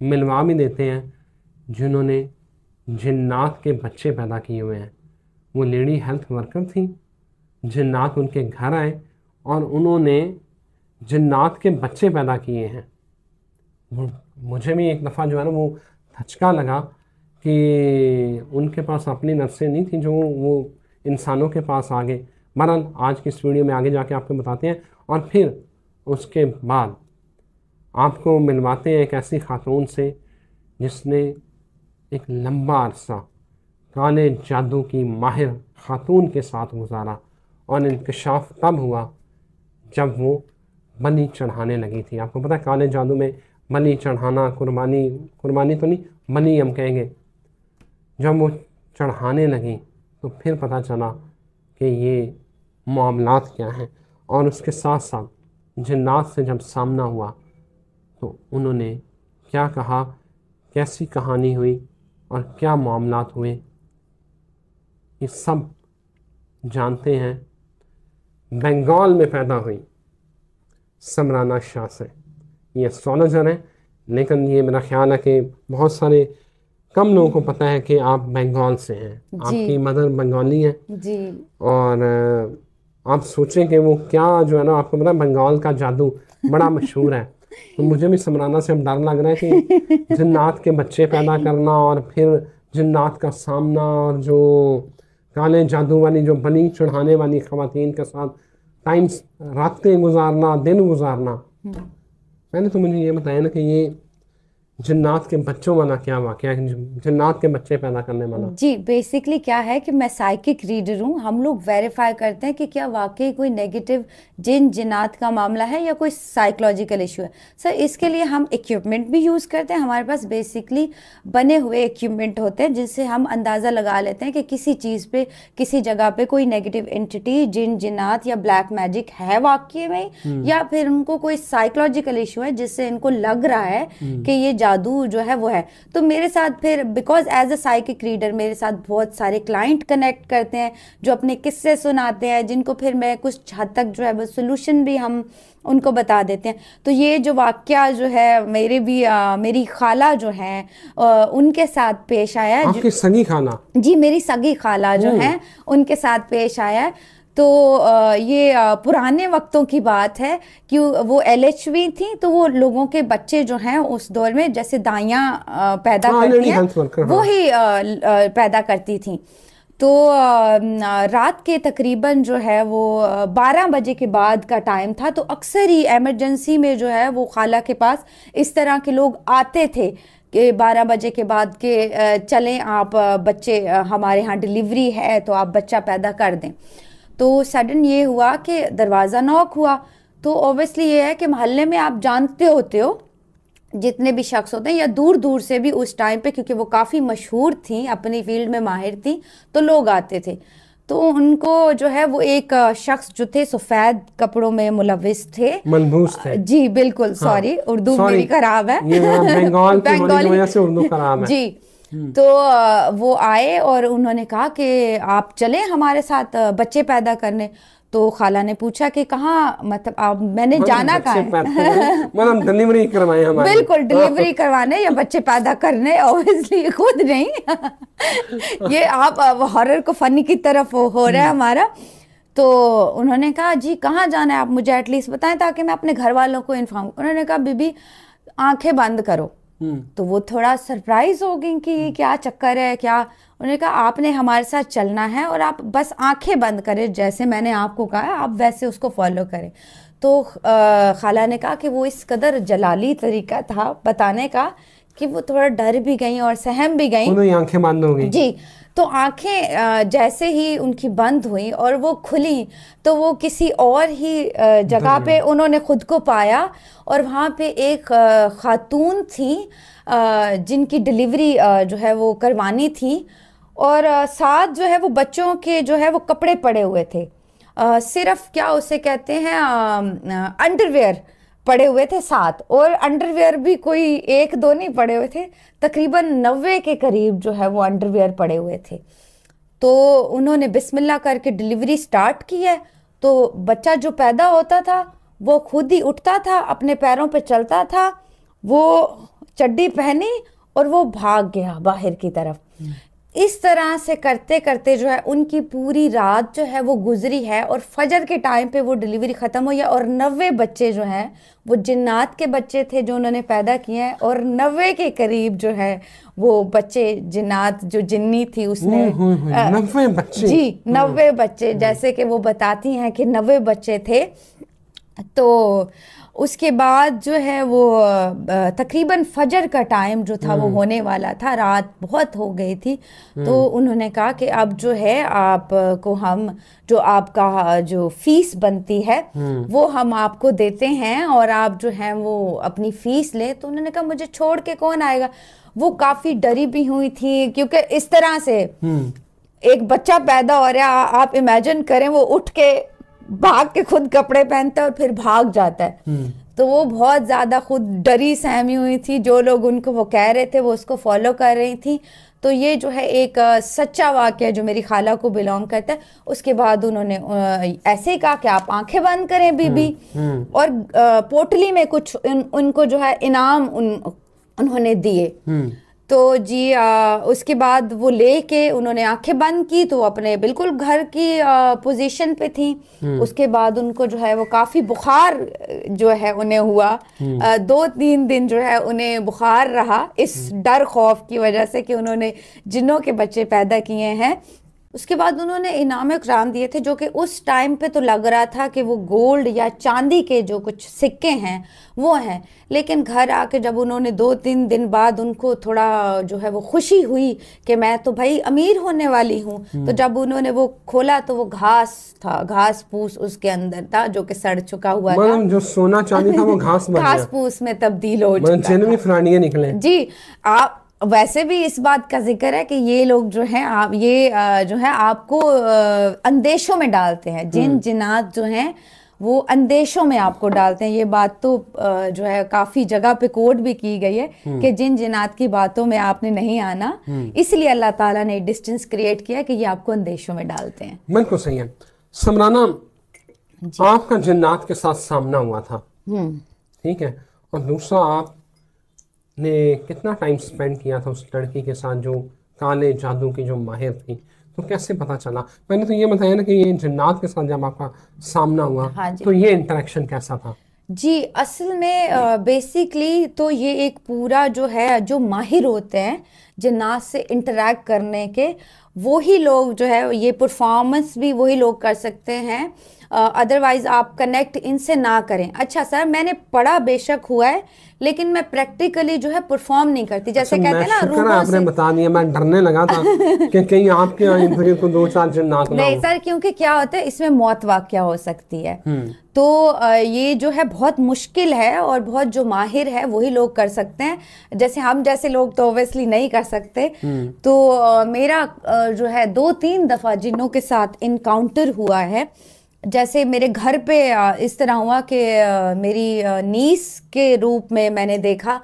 ملوا بھی دیتے ہیں جنہوں نے جنات کے بچے پیدا کیے ہوئے ہیں. وہ لیڈی ہیلتھ ورکر تھیں, جنات ان کے گھر آئے اور انہوں نے جنات کے بچے پیدا کیے ہیں. مجھے بھی ایک دفعہ جو ہے نا وہ دھچکا لگا کہ ان کے پاس اپنی نرسیں نہیں تھیں جو وہ انسانوں کے پاس آگے. بہرحال آج کی اس ویڈیو میں آگے جا کے آپ کو بتاتے ہیں, اور پھر اس کے بعد آپ کو ملواتے ہیں ایک ایسی خاتون سے جس نے ایک لمبا عرصہ کالے جادو کی ماہر خاتون کے ساتھ گزارا, اور انکشاف تب ہوا جب وہ بلی چڑھانے لگی تھی. آپ کو پتہ ہے کالے جادو میں بلی چڑھانا, قربانی تو نہیں, بلی ہم کہیں گے. جب وہ چڑھانے لگیں تو پھر پتہ چلا کہ یہ معاملات کیا ہیں, اور اس کے ساتھ ساتھ جنات سے جب سامنا ہوا تو انہوں نے کیا کہا, کیسی کہانی ہوئی اور کیا معاملات ہوئے, یہ سب جانتے ہیں. بنگال میں پیدا ہوئی سمرانہ شاہ سے. یہ اسٹرالوجر ہیں, لیکن یہ میرا خیال ہے کہ بہت سارے کم لوگوں کو پتہ ہے کہ آپ بنگال سے ہیں. آپ کی مدر بنگالی ہیں جی, اور آپ سوچیں کہ وہ کیا جو ہے نا, آپ کو پتہ ہے بنگال کا جادو بڑا مشہور ہے. تو مجھے بھی سمرانہ سے اب ڈر لگ رہا ہے کہ جنات کے بچے پیدا کرنا اور پھر جنات کا سامنا, اور جو کالے جادو والی جو بلی چڑھانے والی خواتین کے ساتھ ٹائمز, راتیں گزارنا, دن گزارنا. پہلے تو مجھے یہ بتایا نا کہ یہ جنات کے بچوں والا کیا واقعہ ہے, جنات کے بچے پیدا کرنے والا. جی بیسکلی کیا ہے کہ میں سائیکک ریڈر ہوں. ہم لوگ ویریفائی کرتے ہیں کہ کیا واقعی کوئی نیگیٹو جنات کا معاملہ ہے یا کوئی سائیکولوجیکل ایشو ہے. سر اس کے لیے ہم ایکوپمنٹ بھی یوز کرتے ہیں. ہمارے پاس بیسکلی بنے ہوئے ایکوپمنٹ ہوتے ہیں جس سے ہم اندازہ لگا لیتے ہیں کہ کسی چیز پہ, کسی جگہ پہ کوئی نیگیٹو انٹیٹی, جنات یا بلیک میجک ہے واقعی میں, یا پھر ان کو کوئی سائیکولوجیکل ایشو ہے جس سے ان کو لگ رہا ہے کہ یہ جادو جو ہے وہ ہے. تو میرے ساتھ پھر because as a psychic reader میرے ساتھ بہت سارے کلائنٹ کنیکٹ کرتے ہیں جو اپنے قصے سناتے ہیں, جن کو پھر میں کچھ حد تک جو ہے وہ سلوشن بھی ہم ان کو بتا دیتے ہیں. تو یہ جو واقعہ جو ہے میری خالہ جو ہیں ان کے ساتھ پیش آیا ہے. آپ کی سگی خالہ؟ جی میری سگی خالہ جو ہیں ان کے ساتھ پیش آیا ہے. تو یہ پرانے وقتوں کی بات ہے کہ وہ LHV تھیں, تو وہ لوگوں کے بچے جو ہیں اس دور میں جیسے دائیاں پیدا کرتی ہیں وہی پیدا کرتی تھیں. تو رات کے تقریباً جو ہے وہ 12 بجے کے بعد کا ٹائم تھا. تو اکثر ہی ایمرجنسی میں جو ہے وہ خالہ کے پاس اس طرح کے لوگ آتے تھے کہ 12 بجے کے بعد کہ چلیں آپ بچے, ہمارے ہاں ڈیلیوری ہے تو آپ بچہ پیدا کر دیں. تو سڈن یہ ہوا کہ دروازہ نوک ہوا. تو اوبیسلی یہ ہے کہ محلے میں آپ جانتے ہوتے ہو جتنے بھی شخص ہوتے ہیں, یا دور دور سے بھی اس ٹائم پہ, کیونکہ وہ کافی مشہور تھیں, اپنی فیلڈ میں ماہر تھیں, تو لوگ آتے تھے. تو ان کو جو ہے وہ ایک شخص جو تھے سفید کپڑوں میں ملوث تھے, ملبوس تھے. جی بالکل, سوری اردو میری خراب ہے, بنگالی سے اردو خراب ہے. جی تو وہ آئے اور انہوں نے کہا کہ آپ چلیں ہمارے ساتھ بچے پیدا کرنے. تو خالہ نے پوچھا کہ کہاں, مطلب میں نے جانا کہاں ہے, ڈلیوری کروائے ہماری. بالکل ڈلیوری کروانے یا بچے پیدا کرنے, اوبیسلی خود نہیں. یہ آپ ہارر کو فنی کی طرف ہو رہا ہے ہمارا. تو انہوں نے کہا جی کہاں جانا ہے آپ مجھے ایٹ لیسٹ بتائیں تاکہ میں اپنے گھر والوں کو انفارم. انہوں نے کہا بی بی آنکھیں بند کرو. تو وہ تھوڑا سرپرائز ہو گئی کہ کیا چکر ہے کیا. انہوں نے کہا آپ نے ہمارے ساتھ چلنا ہے اور آپ بس آنکھیں بند کریں, جیسے میں نے آپ کو کہا آپ ویسے اس کو فالو کریں. تو خالہ نے کہا کہ وہ اس قدر جلالی طریقہ تھا بتانے کا کہ وہ تھوڑا ڈر بھی گئیں اور سہم بھی گئیں. انہیں آنکھیں بند ہو گئی. جی تو آنکھیں جیسے ہی ان کی بند ہوئیں اور وہ کھلیں تو وہ کسی اور ہی جگہ پہ انہوں نے خود کو پایا, اور وہاں پہ ایک خاتون تھیں جن کی ڈیلیوری جو ہے وہ کروانی تھی, اور ساتھ جو ہے وہ بچوں کے جو ہے وہ کپڑے پڑے ہوئے تھے, صرف کیا اسے کہتے ہیں انڈر ویئر پڑے ہوئے تھے ساتھ, اور انڈر ویئر بھی کوئی 1-2 نہیں پڑے ہوئے تھے, تقریباً 90 کے قریب جو ہے وہ انڈر ویئر پڑے ہوئے تھے. تو انہوں نے بسم اللہ کر کے ڈیلیوری سٹارٹ کی ہے. تو بچہ جو پیدا ہوتا تھا وہ خود ہی اٹھتا تھا, اپنے پیروں پہ چلتا تھا, وہ چڈی پہنی اور وہ بھاگ گیا باہر کی طرف. اس طرح سے کرتے کرتے جو ہے ان کی پوری رات جو ہے وہ گزری ہے, اور فجر کے ٹائم پہ وہ ڈیلیوری ختم ہوئی ہے. اور 90 بچے جو ہیں وہ جنات کے بچے تھے جو انہوں نے پیدا کیے ہیں, اور 90 کے قریب جو ہے وہ بچے جنات جو جنی تھی اس نے 90 بچے, جی 90 بچے, جیسے کہ وہ بتاتی ہیں کہ 90 بچے تھے. تو اس کے بعد جو ہے وہ تقریباً فجر کا ٹائم جو تھا وہ ہونے والا تھا, رات بہت ہو گئی تھی. تو انہوں نے کہا کہ اب جو ہے آپ کو ہم جو آپ کا جو فیس بنتی ہے وہ ہم آپ کو دیتے ہیں, اور آپ جو ہیں وہ اپنی فیس لیں. تو انہوں نے کہا مجھے چھوڑ کے کون آئے گا. وہ کافی ڈری بھی ہوئی تھی, کیونکہ اس طرح سے ایک بچہ پیدا ہو رہا, آپ امیجن کریں وہ اٹھ کے بھاگ کے خود کپڑے پہنتا ہے اور پھر بھاگ جاتا ہے. تو وہ بہت زیادہ خود ڈری سہمی ہوئی تھی. جو لوگ ان کو وہ کہہ رہے تھے وہ اس کو فالو کر رہی تھی. تو یہ جو ہے ایک سچا واقعہ جو میری خالہ کو بلانگ کرتا ہے. اس کے بعد انہوں نے ایسے ہی کہا کہ آپ آنکھیں بند کریں بی بی, اور پوٹلی میں کچھ ان کو جو ہے انعام انہوں نے دیے. تو جی اس کے بعد وہ لے کے انہوں نے آنکھیں بند کی تو اپنے بالکل گھر کی پوزیشن پہ تھیں. اس کے بعد ان کو جو ہے وہ کافی بخار جو ہے انہیں ہوا, 2-3 دن جو ہے انہیں بخار رہا, اس ڈر خوف کی وجہ سے کہ انہوں نے جنوں کے بچے پیدا کیے ہیں. اس کے بعد انہوں نے انعام اکرام دیے تھے جو کہ اس ٹائم پہ تو لگ رہا تھا کہ وہ گولڈ یا چاندی کے جو کچھ سکے ہیں وہ ہیں. لیکن گھر آ کے جب انہوں نے 2-3 دن بعد ان کو تھوڑا جو ہے وہ خوشی ہوئی کہ میں تو بھائی امیر ہونے والی ہوں, تو جب انہوں نے وہ کھولا تو وہ گھاس تھا, گھاس پوس اس کے اندر تھا جو کہ سڑ چکا ہوا تھا. جو سونا چاندی تھا وہ گھاس پوس میں تبدیل ہو چکا نکلے. جی آپ ویسے بھی اس بات کا ذکر ہے کہ یہ لوگ جو ہیں یہ جو ہے آپ کو اندیشوں میں ڈالتے ہیں. جنات جو ہیں وہ اندیشوں میں آپ کو ڈالتے ہیں. یہ بات تو جو ہے کافی جگہ پہ کوٹ بھی کی گئی ہے کہ جنات کی باتوں میں آپ نے نہیں آنا, اس لیے اللہ تعالیٰ نے ڈسٹینس کریٹ کیا کہ یہ آپ کو اندیشوں میں ڈالتے ہیں. بالکل صحیح ہے. سمرانہ آپ کا جنات کے ساتھ سامنا ہوا تھا, ٹھیک ہے, اور دوسرا آپ نے کتنا ٹائم سپینڈ کیا تھا اس لڑکی کے ساتھ جو کالے جادو کی جو ماہر تھی, تو کیسے پتا چلا؟ میں نے تو یہ بتایا نا کہ یہ جنات کے ساتھ جب آپ کا سامنا ہوا تو یہ انٹریکشن کیسا تھا؟ جی اصل میں بیسیکلی تو یہ ایک پورا جو ہے جو ماہر ہوتے ہیں جنات سے انٹریکٹ کرنے کے, وہی لوگ جو ہے یہ پرفارمنس بھی وہی لوگ کر سکتے ہیں, ادروائز آپ کنیکٹ ان سے نہ کریں. اچھا سر میں نے پڑھا بے شک ہوا ہے لیکن میں پریکٹیکلی جو ہے پرفارم نہیں کرتی, جیسے کہتے ہیں نا روحوں سے. آپ نے بتا دیا, میں ڈرنے لگا تھا کہ کہیں آپ کے انٹرویو کو 2-4 جنات نہ ہو. نہیں سر, کیونکہ کیا ہوتا ہے اس میں موت واقع ہو سکتی ہے, تو یہ جو ہے بہت مشکل ہے اور بہت جو ماہر ہے وہی لوگ کر سکتے ہیں, جیسے ہم جیسے لوگ تو اوبیسلی نہیں کر سکتے. تو میرا جو ہے 2-3 دفعہ جنوں کے ساتھ انکاؤنٹر ہوا ہے. جیسے میرے گھر پہ اس طرح ہوا کہ میری نیس کے روپ میں نے دیکھا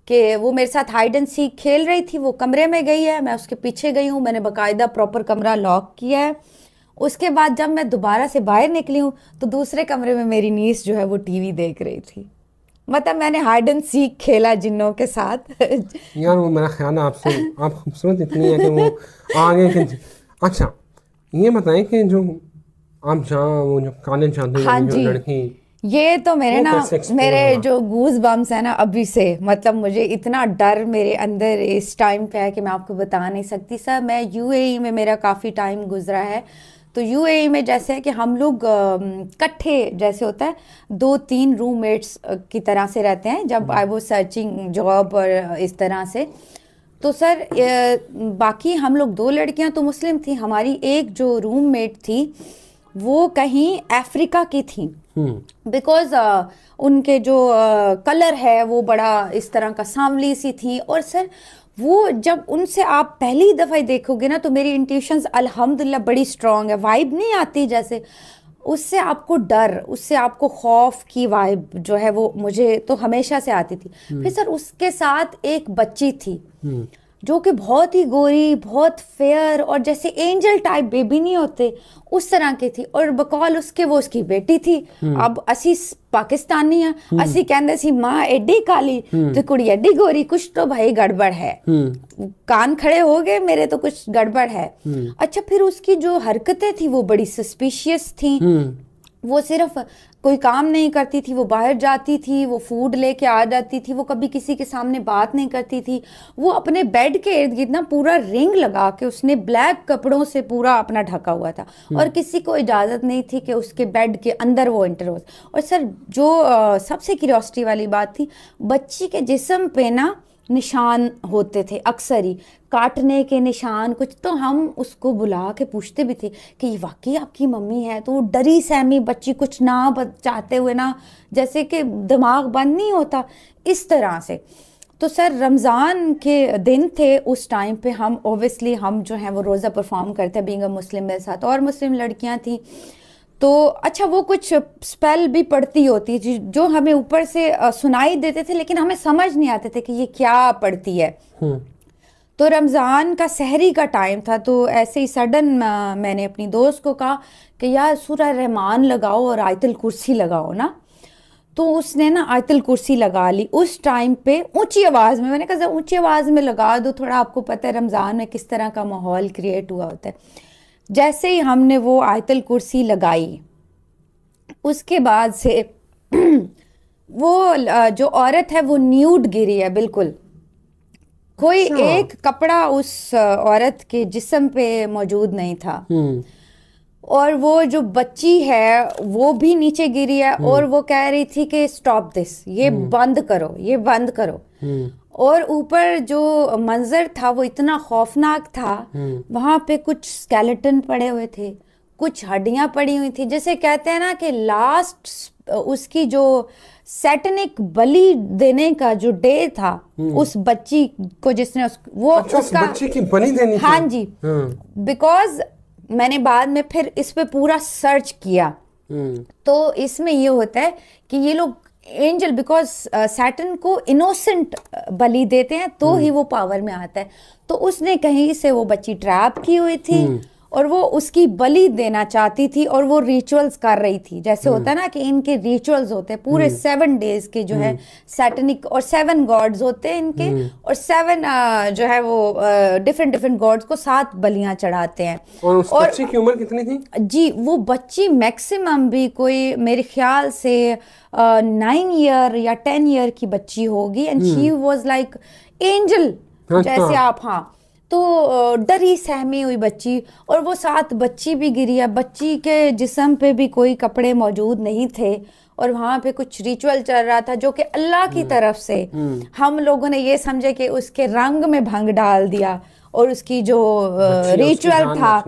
کہ وہ میرے ساتھ ہائیڈ اینڈ سیک کھیل رہی تھی. وہ کمرے میں گئی ہے, میں اس کے پیچھے گئی ہوں, میں نے باقاعدہ پراپر کمرہ لاک کیا ہے. اس کے بعد جب میں دوبارہ سے باہر نکلی ہوں تو دوسرے کمرے میں میری نیس جو ہے وہ ٹی وی دیکھ رہی تھی. مطلب میں نے ہائیڈ اینڈ سیک کھیلا جنوں کے ساتھ. یار وہ میرا خیال ہے آپ خوبصورت اتنی ہے کہ وہ آگے کے. اچھا یہ بتائیں کہ جو آپ جہاں وہ جو کالے جادو جو لڑکی, یہ تو میرے جو گوز بمس ہیں نا ابھی سے, مطلب مجھے اتنا ڈر میرے اندر اس ٹائم پہ ہے کہ میں آپ کو بتا نہیں سکتی. سر میں UAE میں میرا کافی ٹائم گزرا ہے, تو UAE میں جیسے ہے کہ ہم لوگ کٹھے جیسے ہوتا ہے 2-3 روم میٹس کی طرح سے رہتے ہیں جب آئی واز سرچنگ جاب اور اس طرح سے. تو سر باقی ہم لوگ 2 لڑکیاں تو مسلم تھیں, ہماری ایک جو روم میٹ تھی وہ کہیں افریقہ کی تھیں, بیکاز ان کے جو کلر ہے وہ بڑا اس طرح کا سانولی سی تھی. اور سر وہ جب ان سے آپ پہلی دفعہ دیکھو گے نا تو میری انٹیوشنز الحمدللہ بڑی اسٹرانگ ہے, وائب نہیں آتی جیسے, اس سے آپ کو ڈر, اس سے آپ کو خوف کی وائب جو ہے وہ مجھے تو ہمیشہ سے آتی تھی. پھر سر اس کے ساتھ ایک بچی تھی, جو کہ بہت ہی گوری, بہت فیئر, اور جیسے اینجل ٹائپ بیبی نہیں ہوتے اس طرح کی تھی, اور بقول اس کے وہ اس کی بیٹی تھی. اب اسی پاکستانی ہیں, اسی کہندے سی ماں ایڈی کالی تو کڑی ایڈی گوری, کچھ تو بھائی گڑبڑ ہے, کان کھڑے ہو گئے میرے تو کچھ گڑبڑ ہے. اچھا پھر اس کی جو حرکتیں تھی وہ بڑی سسپیشیس تھیں. وہ صرف کوئی کام نہیں کرتی تھی, وہ باہر جاتی تھی, وہ فوڈ لے کے آ جاتی تھی, وہ کبھی کسی کے سامنے بات نہیں کرتی تھی. وہ اپنے بیڈ کے ارد گرد نا پورا رنگ لگا کے اس نے بلیک کپڑوں سے پورا اپنا ڈھکا ہوا تھا, اور کسی کو اجازت نہیں تھی کہ اس کے بیڈ کے اندر وہ انٹر ہو. اور سر جو سب سے کیوریوسٹی والی بات تھی, بچی کے جسم پہ نا نشان ہوتے تھے اکثر ہی, کاٹنے کے نشان کچھ. تو ہم اس کو بلا کے پوچھتے بھی تھے کہ یہ واقعی آپ کی ممی ہے, تو وہ ڈری سہمی بچی, کچھ نہ چاہتے ہوئے نا, جیسے کہ دماغ بند نہیں ہوتا اس طرح سے. تو سر رمضان کے دن تھے اس ٹائم پہ, ہم اوبیسلی ہم جو ہیں وہ روزہ پرفارم کرتے بینگ اے مسلم, میرے ساتھ اور مسلم لڑکیاں تھیں. تو اچھا وہ کچھ اسپیل بھی پڑھتی ہوتی جو ہمیں اوپر سے سنائی دیتے تھے, لیکن ہمیں سمجھ نہیں آتے تھے کہ یہ کیا پڑھتی ہے. تو رمضان کا سحری کا ٹائم تھا, تو ایسے ہی سڈن میں نے اپنی دوست کو کہا کہ یار سورہ رحمان لگاؤ اور آیت الکرسی لگاؤ نا. تو اس نے نا آیت الکرسی لگا لی اس ٹائم پہ اونچی آواز میں. میں نے کہا اونچی آواز میں لگا دو, تھوڑا آپ کو پتہ ہے رمضان میں کس طرح کا ماحول کریٹ ہوا ہوتا ہے. جیسے ہی ہم نے وہ آیت الکرسی لگائی, اس کے بعد سے وہ جو عورت ہے وہ نیوڈ گری ہے بالکل, کوئی ایک کپڑا اس عورت کے جسم پہ موجود نہیں تھا. اور وہ جو بچی ہے وہ بھی نیچے گری ہے, اور وہ کہہ رہی تھی کہ اسٹاپ دس, یہ بند کرو, یہ بند کرو. اور اوپر جو منظر تھا وہ اتنا خوفناک تھا, وہاں پہ کچھ اسکیلیٹن پڑے ہوئے تھے, کچھ ہڈیاں پڑی ہوئی تھی. جیسے کہتے ہیں نا کہ لاسٹ اس کی جو سیٹنک بلی دینے کا جو ڈے تھا اس بچی کو, جس نے وہ اس کا بچی کی بلی دینی تھی. ہاں جی, بیکاز میں نے بعد میں پھر اس پہ پورا سرچ کیا, تو اس میں یہ ہوتا ہے کہ یہ لوگ اینجل, بیکاز سیٹن کو انوسنٹ بلی دیتے ہیں تو ہی وہ پاور میں آتا ہے. تو اس نے کہیں سے وہ بچی ٹریپ کی ہوئی تھی, اور وہ اس کی بلی دینا چاہتی تھی, اور وہ ریچولز کر رہی تھی. جیسے ہوتا ہے نا کہ ان کے ریچولز ہوتے ہیں پورے 7 days کے جو ہے سیٹنک, اور 7 گاڈز ہوتے ہیں ان کے, اور 7 جو ہے وہ ڈفرینٹ گاڈز کو 7 بلیاں چڑھاتے ہیں. اور اس بچی کی عمر کتنی تھی؟ جی وہ بچی میکسیمم بھی کوئی میرے خیال سے 9 year یا 10 year کی بچی ہوگی, and she was like angel جیسے آپ. ہاں تو ڈری سہمی ہوئی بچی, اور وہ 7 بچی بھی گری ہے. بچی کے جسم پہ بھی کوئی کپڑے موجود نہیں تھے, اور وہاں پہ کچھ ریچول چل رہا تھا جو کہ اللہ کی طرف سے. ہم لوگوں نے یہ سمجھے کہ اس کے رنگ میں بھنگ ڈال دیا, اور اس کی جو ریچول تھا